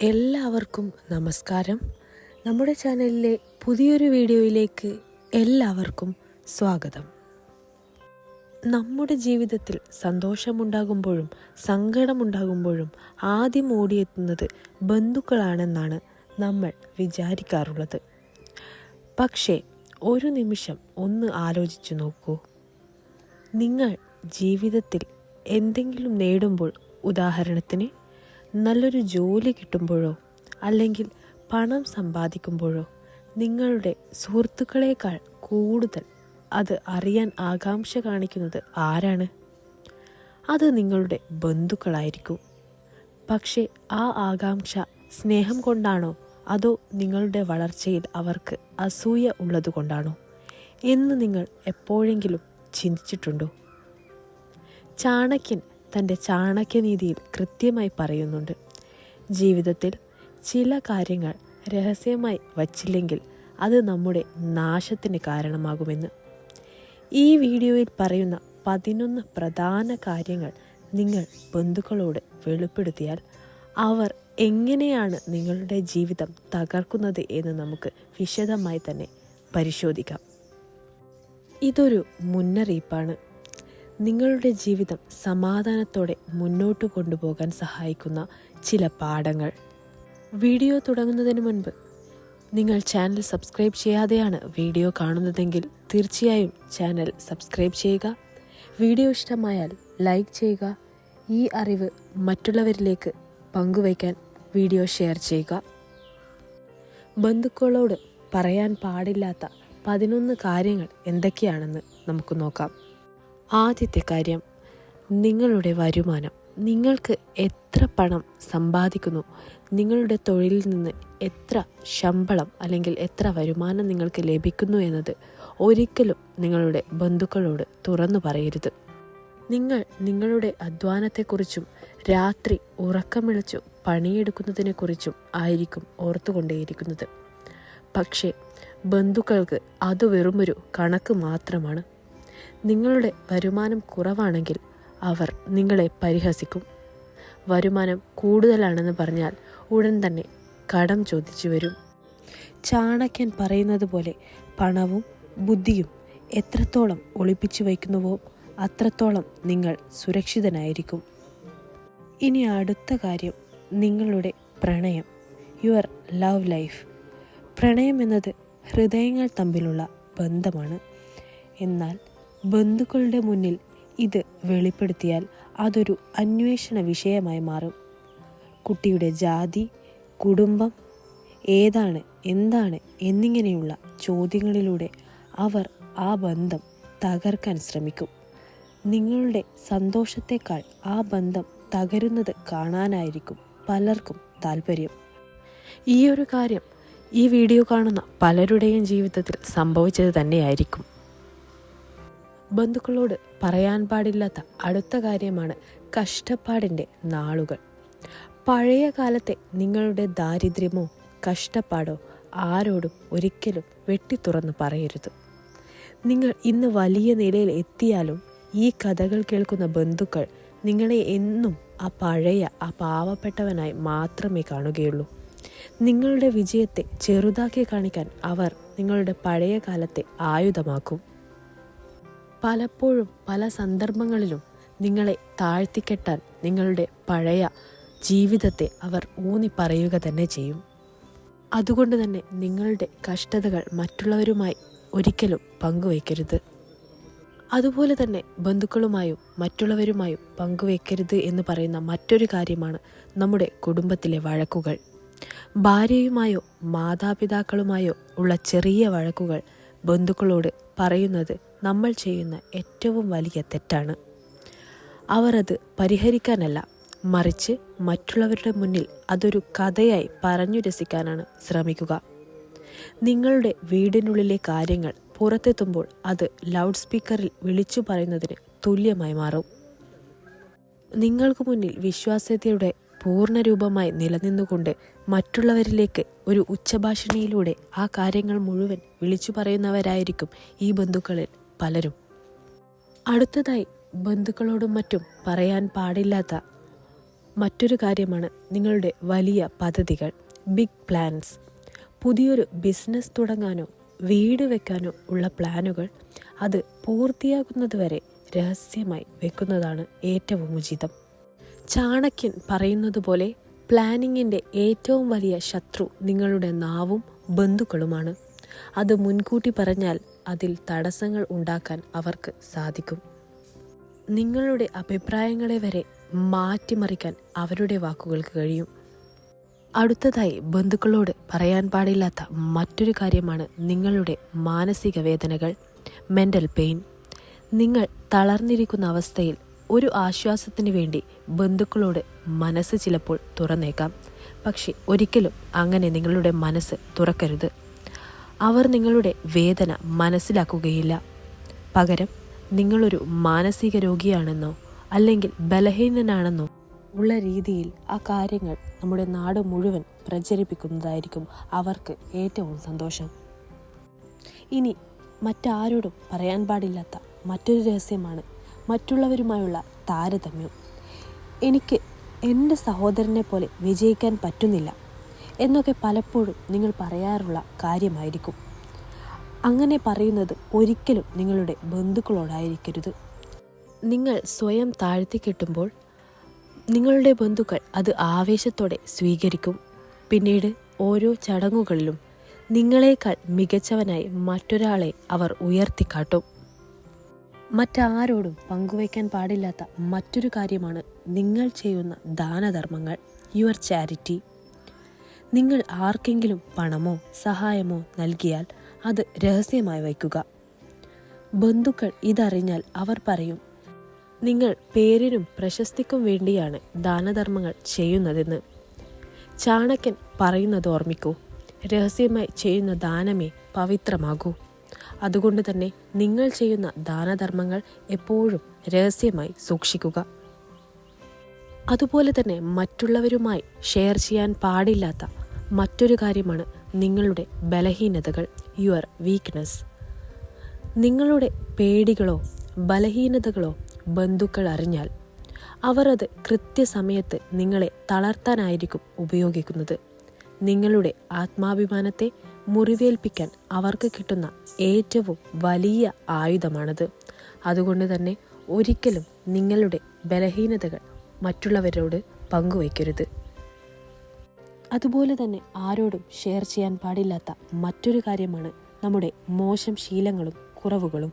എല്ലാവർക്കും നമസ്കാരം. നമ്മുടെ ചാനലിലെ പുതിയൊരു വീഡിയോയിലേക്ക് എല്ലാവർക്കും സ്വാഗതം. നമ്മുടെ ജീവിതത്തിൽ സന്തോഷമുണ്ടാകുമ്പോഴും സങ്കടമുണ്ടാകുമ്പോഴും ആദ്യം ഓടിയെത്തുന്നത് ബന്ധുക്കളാണെന്നാണ് നമ്മൾ വിചാരിക്കാറുള്ളത്. പക്ഷേ ഒരു നിമിഷം ഒന്ന് ആലോചിച്ചു നോക്കൂ. നിങ്ങൾ ജീവിതത്തിൽ എന്തെങ്കിലും നേടുമ്പോൾ, ഉദാഹരണത്തിന് നല്ലൊരു ജോലി കിട്ടുമ്പോഴോ അല്ലെങ്കിൽ പണം സമ്പാദിക്കുമ്പോഴോ നിങ്ങളുടെ സുഹൃത്തുക്കളേക്കാൾ കൂടുതൽ അത് അറിയാൻ ആകാംക്ഷ കാണിക്കുന്നത് ആരാണ്? അത് നിങ്ങളുടെ ബന്ധുക്കളായിരിക്കും. പക്ഷേ ആ ആകാംക്ഷ സ്നേഹം കൊണ്ടാണോ അതോ നിങ്ങളുടെ വളർച്ചയിൽ അവർക്ക് അസൂയ ഉള്ളതുകൊണ്ടാണോ എന്ന് നിങ്ങൾ എപ്പോഴെങ്കിലും ചിന്തിച്ചിട്ടുണ്ടോ? ചാണക്യൻ തൻ്റെ ചാണക്യനീതിയിൽ കൃത്യമായി പറയുന്നുണ്ട്, ജീവിതത്തിൽ ചില കാര്യങ്ങൾ രഹസ്യമായി വച്ചില്ലെങ്കിൽ അത് നമ്മുടെ നാശത്തിന് കാരണമാകുമെന്ന്. ഈ വീഡിയോയിൽ പറയുന്ന 11 പ്രധാന കാര്യങ്ങൾ നിങ്ങൾ ബന്ധുക്കളോട് വെളിപ്പെടുത്തിയാൽ അവർ എങ്ങനെയാണ് നിങ്ങളുടെ ജീവിതം തകർക്കുന്നത് എന്ന് നമുക്ക് വിശദമായി തന്നെ പരിശോധിക്കാം. ഇതൊരു മുന്നറിയിപ്പാണ്. നിങ്ങളുടെ ജീവിതം സമാധാനത്തോടെ മുന്നോട്ട് കൊണ്ടുപോകാൻ സഹായിക്കുന്ന ചില പാഠങ്ങൾ. വീഡിയോ തുടങ്ങുന്നതിന് മുൻപ് നിങ്ങൾ ചാനൽ സബ്സ്ക്രൈബ് ചെയ്യാതെയാണ് വീഡിയോ കാണുന്നതെങ്കിൽ തീർച്ചയായും ചാനൽ സബ്സ്ക്രൈബ് ചെയ്യുക. വീഡിയോ ഇഷ്ടമായാൽ ലൈക്ക് ചെയ്യുക. ഈ അറിവ് മറ്റുള്ളവരിലേക്ക് പങ്കുവയ്ക്കാൻ വീഡിയോ ഷെയർ ചെയ്യുക. ബന്ധുക്കളോട് പറയാൻ പാടില്ലാത്ത 11 കാര്യങ്ങൾ എന്തൊക്കെയാണെന്ന് നമുക്ക് നോക്കാം. ആദ്യത്തെ കാര്യം, നിങ്ങളുടെ വരുമാനം. നിങ്ങൾക്ക് എത്ര പണം സമ്പാദിക്കുന്നു, നിങ്ങളുടെ തൊഴിലിൽ നിന്ന് എത്ര ശമ്പളം അല്ലെങ്കിൽ എത്ര വരുമാനം നിങ്ങൾക്ക് ലഭിക്കുന്നു എന്നത് ഒരിക്കലും നിങ്ങളുടെ ബന്ധുക്കളോട് തുറന്നു പറയരുത്. നിങ്ങൾ നിങ്ങളുടെ അധ്വാനത്തെക്കുറിച്ചും രാത്രി ഉറക്കമിളച്ചു പണിയെടുക്കുന്നതിനെക്കുറിച്ചും ആയിരിക്കും ഓർത്തുകൊണ്ടേയിരിക്കുന്നത്. പക്ഷേ ബന്ധുക്കൾക്ക് അത് വെറുമൊരു കണക്ക് മാത്രമാണ്. നിങ്ങളുടെ വരുമാനം കുറവാണെങ്കിൽ അവർ നിങ്ങളെ പരിഹസിക്കും. വരുമാനം കൂടുതലാണെന്ന് പറഞ്ഞാൽ ഉടൻ തന്നെ കടം ചോദിച്ചു വരും. ചാണക്യൻ പറയുന്നത് പോലെ പണവും ബുദ്ധിയും എത്രത്തോളം ഒളിപ്പിച്ചു വയ്ക്കുന്നുവോ അത്രത്തോളം നിങ്ങൾ സുരക്ഷിതനായിരിക്കും. ഇനി അടുത്ത കാര്യം, നിങ്ങളുടെ പ്രണയം, യുവർ ലവ് ലൈഫ്. പ്രണയം എന്നത് ഹൃദയങ്ങൾ തമ്മിലുള്ള ബന്ധമാണ്. എന്നാൽ ബന്ധുക്കളുടെ മുന്നിൽ ഇത് വെളിപ്പെടുത്തിയാൽ അതൊരു അന്വേഷണ വിഷയമായി മാറും. കുട്ടിയുടെ ജാതി, കുടുംബം ഏതാണ്, എന്താണ് എന്നിങ്ങനെയുള്ള ചോദ്യങ്ങളിലൂടെ അവർ ആ ബന്ധം തകർക്കാൻ ശ്രമിക്കും. നിങ്ങളുടെ സന്തോഷത്തേക്കാൾ ആ ബന്ധം തകരുന്നത് കാണാനായിരിക്കും പലർക്കും താല്പര്യം. ഈ ഒരു കാര്യം ഈ വീഡിയോ കാണുന്ന പലരുടെയും ജീവിതത്തിൽ സംഭവിച്ചത് തന്നെയായിരിക്കും. ബന്ധുക്കളോട് പറയാൻ പാടില്ലാത്ത അടുത്ത കാര്യമാണ് കഷ്ടപ്പാടിൻ്റെ നാളുകൾ. പഴയ കാലത്തെ നിങ്ങളുടെ ദാരിദ്ര്യമോ കഷ്ടപ്പാടോ ആരോടും ഒരിക്കലും വെട്ടിത്തുറന്ന് പറയരുത്. നിങ്ങൾ ഇന്ന് വലിയ നിലയിൽ എത്തിയാലും ഈ കഥകൾ കേൾക്കുന്ന ബന്ധുക്കൾ നിങ്ങളെ എന്നും ആ പാവപ്പെട്ടവനായി മാത്രമേ കാണുകയുള്ളൂ. നിങ്ങളുടെ വിജയത്തെ ചെറുതാക്കി കാണിക്കാൻ അവർ നിങ്ങളുടെ പഴയ കാലത്തെ ആയുധമാക്കും. പലപ്പോഴും പല സന്ദർഭങ്ങളിലും നിങ്ങളെ താഴ്ത്തിക്കെട്ടാൻ നിങ്ങളുടെ പഴയ ജീവിതത്തെ അവർ ഊന്നി പറയുക തന്നെ ചെയ്യും. അതുകൊണ്ട് തന്നെ നിങ്ങളുടെ കഷ്ടതകൾ മറ്റുള്ളവരുമായി ഒരിക്കലും പങ്കുവയ്ക്കരുത്. അതുപോലെ തന്നെ ബന്ധുക്കളുമായും മറ്റുള്ളവരുമായും പങ്കുവയ്ക്കരുത് എന്ന് പറയുന്ന മറ്റൊരു കാര്യമാണ് നമ്മുടെ കുടുംബത്തിലെ വഴക്കുകൾ. ഭാര്യയുമായോ മാതാപിതാക്കളുമായോ ഉള്ള ചെറിയ വഴക്കുകൾ ബന്ധുക്കളോട് പറയുന്നത് നമ്മൾ ചെയ്യുന്ന ഏറ്റവും വലിയ തെറ്റാണ്. അവർ അത് പരിഹരിക്കാനല്ല, മറിച്ച് മറ്റുള്ളവരുടെ മുന്നിൽ അതൊരു കഥയായി പറഞ്ഞു രസിക്കാനാണ് ശ്രമിക്കുക. നിങ്ങളുടെ വീടിനുള്ളിലെ കാര്യങ്ങൾ പുറത്തെത്തുമ്പോൾ അത് ലൗഡ് സ്പീക്കറിൽ വിളിച്ചു പറയുന്നതിന് തുല്യമായി മാറും. നിങ്ങൾക്ക് മുന്നിൽ വിശ്വാസ്യതയുടെ പൂർണ്ണരൂപമായി നിലനിന്നുകൊണ്ട് മറ്റുള്ളവരിലേക്ക് ഒരു ഉച്ചഭാഷണിയിലൂടെ ആ കാര്യങ്ങൾ മുഴുവൻ വിളിച്ചു പറയുന്നവരായിരിക്കും ഈ ബന്ധുക്കളിൽ പലരും. അടുത്തതായി ബന്ധുക്കളോടും മറ്റും പറയാൻ പാടില്ലാത്ത മറ്റൊരു കാര്യമാണ് നിങ്ങളുടെ വലിയ പദ്ധതികൾ, ബിഗ് പ്ലാൻസ്. പുതിയൊരു ബിസിനസ് തുടങ്ങാനോ വീട് വെക്കാനോ ഉള്ള പ്ലാനുകൾ അത് പൂർത്തിയാകുന്നതുവരെ രഹസ്യമായി വെക്കുന്നതാണ് ഏറ്റവും ഉചിതം. ചാണക്യൻ പറയുന്നത് പോലെ പ്ലാനിങ്ങിൻ്റെ ഏറ്റവും വലിയ ശത്രു നിങ്ങളുടെ നാവും ബന്ധുക്കളുമാണ്. അത് മുൻകൂട്ടി പറഞ്ഞാൽ അതിൽ തടസ്സങ്ങൾ ഉണ്ടാക്കാൻ അവർക്ക് സാധിക്കും. നിങ്ങളുടെ അഭിപ്രായങ്ങളെ വരെ മാറ്റിമറിക്കാൻ അവരുടെ വാക്കുകൾക്ക് കഴിയും. അടുത്തതായി ബന്ധുക്കളോട് പറയാൻ പാടില്ലാത്ത മറ്റൊരു കാര്യമാണ് നിങ്ങളുടെ മാനസിക വേദനകൾ, മെൻ്റൽ പെയിൻ. നിങ്ങൾ തളർന്നിരിക്കുന്ന അവസ്ഥയിൽ ഒരു ആശ്വാസത്തിന് വേണ്ടി ബന്ധുക്കളോട് മനസ്സ് ചിലപ്പോൾ തുറന്നേക്കാം. പക്ഷെ ഒരിക്കലും അങ്ങനെ നിങ്ങളുടെ മനസ്സ് തുറക്കരുത്. അവർ നിങ്ങളുടെ വേദന മനസ്സിലാക്കുകയില്ല. പകരം നിങ്ങളൊരു മാനസിക രോഗിയാണെന്നോ അല്ലെങ്കിൽ ബലഹീനനാണെന്നോ ഉള്ള രീതിയിൽ ആ കാര്യങ്ങൾ നമ്മുടെ നാട് മുഴുവൻ പ്രചരിപ്പിക്കുന്നതായിരിക്കും അവർക്ക് ഏറ്റവും സന്തോഷം. ഇനി മറ്റാരോടും പറയാൻ പാടില്ലാത്ത മറ്റൊരു രഹസ്യമാണ് മറ്റുള്ളവരുമായുള്ള താരതമ്യം. എനിക്ക് എൻ്റെ സഹോദരനെ പോലെ വിജയിക്കാൻ പറ്റുന്നില്ല എന്നൊക്കെ പലപ്പോഴും നിങ്ങൾ പറയാറുള്ള കാര്യമായിരിക്കും. അങ്ങനെ പറയുന്നത് ഒരിക്കലും നിങ്ങളുടെ ബന്ധുക്കളോടായിരിക്കരുത്. നിങ്ങൾ സ്വയം താഴ്ത്തിക്കെട്ടുമ്പോൾ നിങ്ങളുടെ ബന്ധുക്കൾ അത് ആവേശത്തോടെ സ്വീകരിക്കും. പിന്നീട് ഓരോ ചടങ്ങുകളിലും നിങ്ങളെക്കാൾ മികച്ചവനായി മറ്റൊരാളെ അവർ ഉയർത്തിക്കാട്ടും. മറ്റാരോടും പങ്കുവയ്ക്കാൻ പാടില്ലാത്ത മറ്റൊരു കാര്യമാണ് നിങ്ങൾ ചെയ്യുന്ന ദാനധർമ്മങ്ങൾ, യുവർ ചാരിറ്റി. നിങ്ങൾ ആർക്കെങ്കിലും പണമോ സഹായമോ നൽകിയാൽ അത് രഹസ്യമായി വയ്ക്കുക. ബന്ധുക്കൾ ഇതറിഞ്ഞാൽ അവർ പറയും, നിങ്ങൾ പേരിനും പ്രശസ്തിക്കും വേണ്ടിയാണ് ദാനധർമ്മങ്ങൾ ചെയ്യുന്നതെന്ന്. ചാണക്യൻ പറയുന്നത് ഓർമ്മിക്കൂ, രഹസ്യമായി ചെയ്യുന്ന ദാനമേ പവിത്രമാകൂ. അതുകൊണ്ട് തന്നെ നിങ്ങൾ ചെയ്യുന്ന ദാനധർമ്മങ്ങൾ എപ്പോഴും രഹസ്യമായി സൂക്ഷിക്കുക. അതുപോലെ തന്നെ മറ്റുള്ളവരുമായി ഷെയർ ചെയ്യാൻ പാടില്ലാത്ത മറ്റൊരു കാര്യമാണ് നിങ്ങളുടെ ബലഹീനതകൾ, യുവർ വീക്ക്നെസ്. നിങ്ങളുടെ പേടികളോ ബലഹീനതകളോ ബന്ധുക്കൾ അറിഞ്ഞാൽ അവർ അത് കൃത്യസമയത്ത് നിങ്ങളെ തളർത്താനായിരിക്കും ഉപയോഗിക്കുന്നത്. നിങ്ങളുടെ ആത്മാഭിമാനത്തെ മുറിവേൽപ്പിക്കാൻ അവർക്ക് കിട്ടുന്ന ഏറ്റവും വലിയ ആയുധമാണത്. അതുകൊണ്ട് തന്നെ ഒരിക്കലും നിങ്ങളുടെ ബലഹീനതകൾ മറ്റുള്ളവരോട് പങ്കുവയ്ക്കരുത്. അതുപോലെ തന്നെ ആരോടും ഷെയർ ചെയ്യാൻ പാടില്ലാത്ത മറ്റൊരു കാര്യമാണ് നമ്മുടെ മോശം ശീലങ്ങളും കുറവുകളും.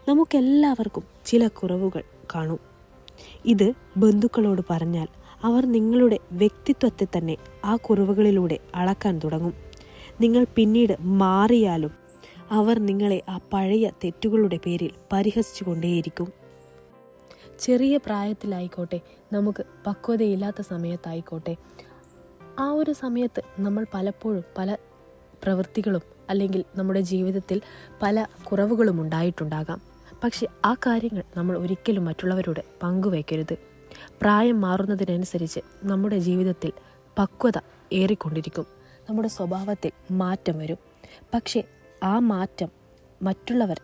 നമുക്കെല്ലാവർക്കും ചില കുറവുകൾ കാണും. ഇത് ബന്ധുക്കളോട് പറഞ്ഞാൽ അവർ നിങ്ങളുടെ വ്യക്തിത്വത്തെ തന്നെ ആ കുറവുകളിലൂടെ അളക്കാൻ തുടങ്ങും. നിങ്ങൾ പിന്നീട് മാറിയാലും അവർ നിങ്ങളെ ആ പഴയ തെറ്റുകളുടെ പേരിൽ പരിഹസിച്ചു കൊണ്ടേയിരിക്കും. ചെറിയ പ്രായത്തിലായിക്കോട്ടെ, നമുക്ക് പക്വതയില്ലാത്ത സമയത്തായിക്കോട്ടെ, ആ ഒരു സമയത്ത് നമ്മൾ പലപ്പോഴും പല പ്രവൃത്തികളും അല്ലെങ്കിൽ നമ്മുടെ ജീവിതത്തിൽ പല കുറവുകളും ഉണ്ടായിട്ടുണ്ടാകാം. പക്ഷെ ആ കാര്യങ്ങൾ നമ്മൾ ഒരിക്കലും മറ്റുള്ളവരോട് പങ്കുവയ്ക്കരുത്. പ്രായം മാറുന്നതിനനുസരിച്ച് നമ്മുടെ ജീവിതത്തിൽ പക്വത ഏറിക്കൊണ്ടിരിക്കും, നമ്മുടെ സ്വഭാവത്തിൽ മാറ്റം വരും. പക്ഷേ ആ മാറ്റം മറ്റുള്ളവർ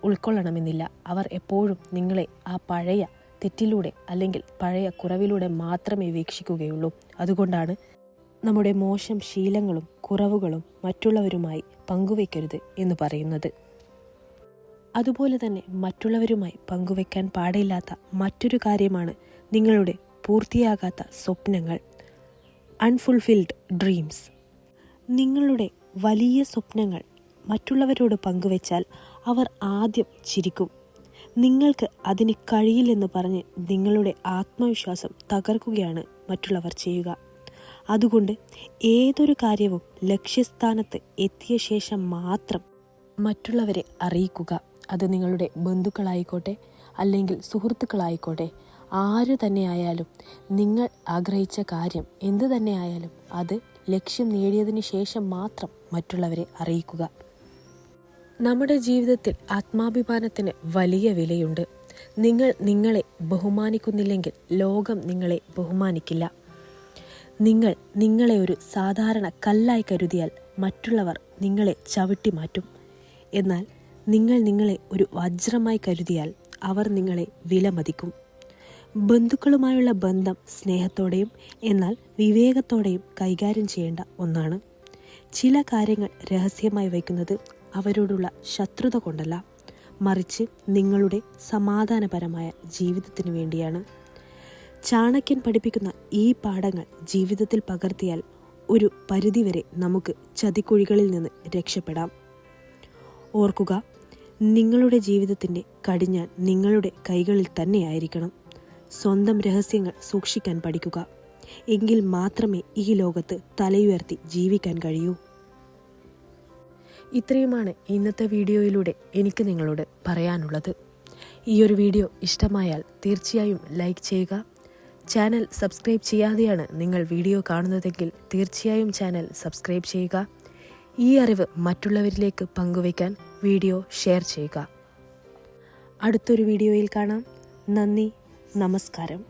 ഉൾക്കൊള്ളണമെന്നില്ല. അവർ എപ്പോഴും നിങ്ങളെ ആ പഴയ തെറ്റിലൂടെ അല്ലെങ്കിൽ പഴയ കുറവിലൂടെ മാത്രമേ വീക്ഷിക്കുകയുള്ളൂ. അതുകൊണ്ടാണ് നമ്മുടെ മോശം ശീലങ്ങളും കുറവുകളും മറ്റുള്ളവരുമായി പങ്കുവയ്ക്കരുത് എന്ന് പറയുന്നത്. അതുപോലെ തന്നെ മറ്റുള്ളവരുമായി പങ്കുവയ്ക്കാൻ പാടില്ലാത്ത മറ്റൊരു കാര്യമാണ് നിങ്ങളുടെ പൂർത്തിയാകാത്ത സ്വപ്നങ്ങൾ, അൺഫുൾഫിൽഡ് ഡ്രീംസ്. നിങ്ങളുടെ വലിയ സ്വപ്നങ്ങൾ മറ്റുള്ളവരോട് പങ്കുവച്ചാൽ അവർ ആദ്യം ചിരിക്കും. നിങ്ങൾക്ക് അതിന് കഴിയില്ലെന്ന് പറഞ്ഞ് നിങ്ങളുടെ ആത്മവിശ്വാസം തകർക്കുകയാണ് മറ്റുള്ളവർ ചെയ്യുക. അതുകൊണ്ട് ഏതൊരു കാര്യവും ലക്ഷ്യസ്ഥാനത്ത് എത്തിയ ശേഷം മാത്രം മറ്റുള്ളവരെ അറിയിക്കുക. അത് നിങ്ങളുടെ ബന്ധുക്കളായിക്കോട്ടെ അല്ലെങ്കിൽ സുഹൃത്തുക്കളായിക്കോട്ടെ, ആര് തന്നെയായാലും നിങ്ങൾ ആഗ്രഹിച്ച കാര്യം എന്ത് തന്നെയായാലും അത് ലക്ഷ്യം നേടിയതിന് ശേഷം മാത്രം മറ്റുള്ളവരെ അറിയിക്കുക. നമ്മുടെ ജീവിതത്തിൽ ആത്മാഭിമാനത്തിന് വലിയ വിലയുണ്ട്. നിങ്ങൾ നിങ്ങളെ ബഹുമാനിക്കുന്നില്ലെങ്കിൽ ലോകം നിങ്ങളെ ബഹുമാനിക്കില്ല. നിങ്ങൾ നിങ്ങളെ ഒരു സാധാരണ കല്ലായി കരുതിയാൽ മറ്റുള്ളവർ നിങ്ങളെ ചവിട്ടി മാറ്റും. എന്നാൽ നിങ്ങൾ നിങ്ങളെ ഒരു വജ്രമായി കരുതിയാൽ അവർ നിങ്ങളെ വിലമതിക്കും. ബന്ധുക്കളുമായുള്ള ബന്ധം സ്നേഹത്തോടെയും എന്നാൽ വിവേകത്തോടെയും കൈകാര്യം ചെയ്യേണ്ട ഒന്നാണ്. ചില കാര്യങ്ങൾ രഹസ്യമായി വയ്ക്കുന്നത് അവരോടുള്ള ശത്രുത കൊണ്ടല്ല, മറിച്ച് നിങ്ങളുടെ സമാധാനപരമായ ജീവിതത്തിന് വേണ്ടിയാണ്. ചാണക്യൻ പഠിപ്പിക്കുന്ന ഈ പാഠങ്ങൾ ജീവിതത്തിൽ പകർത്തിയാൽ ഒരു പരിധിവരെ നമുക്ക് ചതിക്കുഴികളിൽ നിന്ന് രക്ഷപ്പെടാം. ഓർക്കുക, നിങ്ങളുടെ ജീവിതത്തിൻ്റെ കടിഞ്ഞാൺ നിങ്ങളുടെ കൈകളിൽ തന്നെയായിരിക്കണം. സ്വന്തം രഹസ്യങ്ങൾ സൂക്ഷിക്കാൻ പഠിക്കുക. എങ്കിൽ മാത്രമേ ഈ ലോകത്ത് തലയുയർത്തി ജീവിക്കാൻ കഴിയൂ. ഇത്രയുമാണ് ഇന്നത്തെ വീഡിയോയിലൂടെ എനിക്ക് നിങ്ങളോട് പറയാനുള്ളത്. ഈ ഒരു വീഡിയോ ഇഷ്ടമായാൽ തീർച്ചയായും ലൈക്ക് ചെയ്യുക. ചാനൽ സബ്സ്ക്രൈബ് ചെയ്യാതെയാണ് നിങ്ങൾ വീഡിയോ കാണുന്നതെങ്കിൽ തീർച്ചയായും ചാനൽ സബ്സ്ക്രൈബ് ചെയ്യുക. ഈ അറിവ് മറ്റുള്ളവരിലേക്ക് പങ്കുവയ്ക്കാൻ വീഡിയോ ഷെയർ ചെയ്യുക. അടുത്തൊരു വീഡിയോയിൽ കാണാം. നന്ദി, നമസ്കാരം.